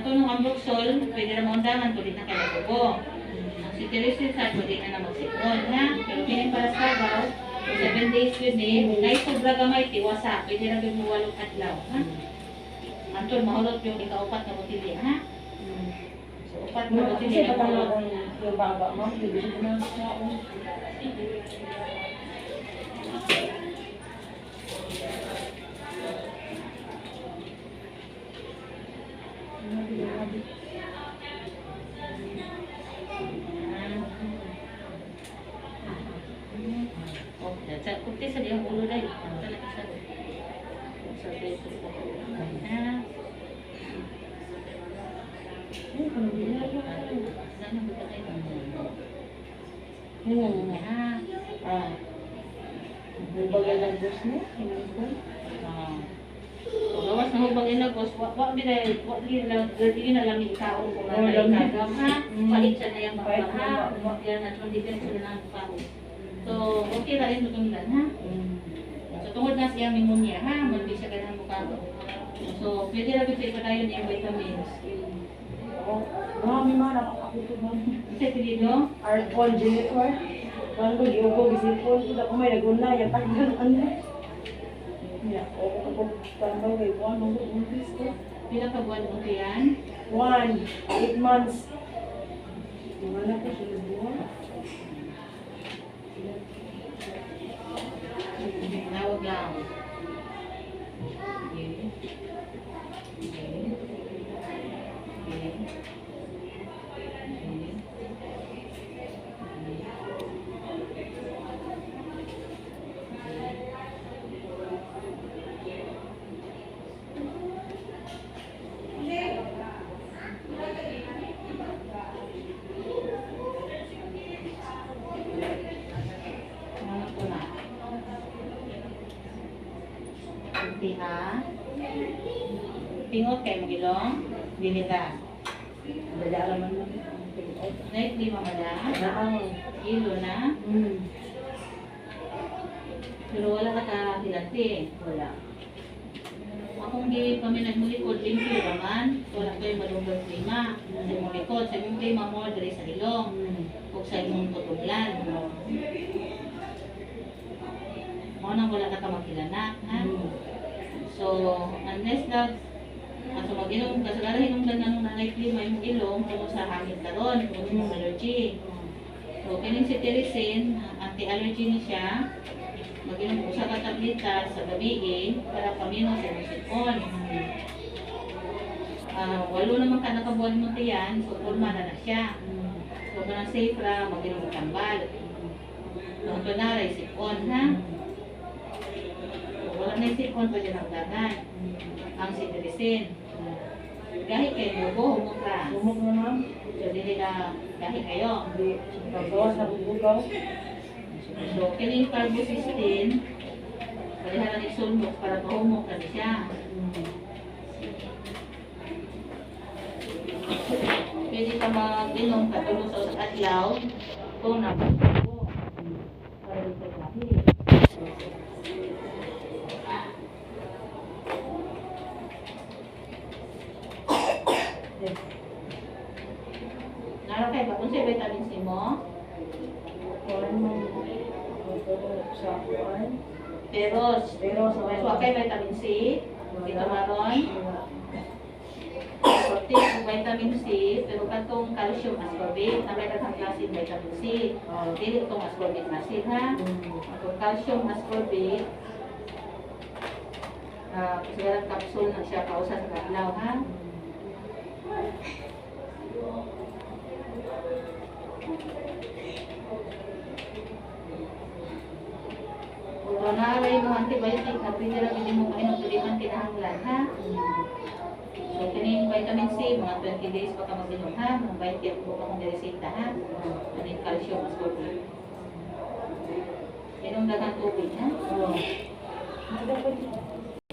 Ato nung ambroxol, pwede na maundangan, tulit na kalatubo. Ang cetirizine sa tulit na magsipon, ha? Pero kini para sa baw, 7 days with it, kahit sobra gamay, tiwasa, pwede na yung 8 adlaw, ha? Antol, mahulot yung ikaupat na botilya, ha? So, upat na botilya na mahulot. Yung baba mo, hindi ko na sa ako. Oh, sa kunti sa diyang ulo dahil. Ang talaga sa sabi ko po. Sana ba tayo? May paglalagos mo? Gawas na hubang inagos, wag din na lang ikaon kung na ikaw ha. Palit siya na yung baka ha. Yan at mandigan sila ng baka. So, okay na rin tutundan ha. So, tungod na siya pneumonia ha, mandi siya ganang bukado. So, pwede na ito tayo ng vitamins. Marami man nakakakuto mo. Isa pilido? Arcol Genitor. Kung ko giugo gisipon, kita ko may naguna yung tagdan ano. Ya, ako tambay kay buwan mo umpis ko. Pila ka buwan mo yan? 8 months. Wala ko sa buwan. Nawag lang. Ha? Pingot kayo mo gilong? Binita. Dala naman mo. Night di mamada? Ilo na? Pero wala ka hilati. Wala. Akong di kami nagmulikod, limpyo naman. Wala kayo malunggang klima. Sa imong likod, sa imong klima mo, dali sa ilong. O sa imong tutuglan. Mo nang wala ka magkilanak, ha? So, unless na mag-ilong, kasagara hinungdan na nung nanay klima yung ilong, tungkol sa hangin karon, tungkol sa allergy. So, kining cetirizine, anti-allergy ni siya, mag-ilong ko sa katablita sa gabi para pamino sa musipon. 8 naman ka nakabuhan mo tiyan, so pulma na siya. So, kung safe ra, mag-ilong tambal. So, ito na, sipon, ha? Wala na yung sipon, pwede nang dagan. Ang cetirizine. Gahi kayo, humok ra. Humok na ma'am. So, dili na gahi kayo. Hindi. Pagbawas na bubugaw. So, kining carbocysteine, paliharan ni sulmok para mahumok na siya. Pwede ka mag-inom katulong sa adlaw kung napagpago. Para dito gahi. Nara kayo ba kung sa vitamin C mo? Peros. So, kay vitamin C. Dito maron. Protein ng vitamin C. Pero katong calcium ascorbate. Na may katang klase vitamin C. Dili itong ascorbate acid ha. Itong calcium ascorbate. Kasi capsule na siya kausa sa kadlaw ha. Kung naalay mo antibiotic, pwede lang hindi mo kainom tulipan kinahanglan ha. So, kining vitamin C, mga 20 days pa ka mag-inom ha. Mga 20 mo ka kong diresita ha. Aning calcium ascorbate. Inom dagang tubig ha.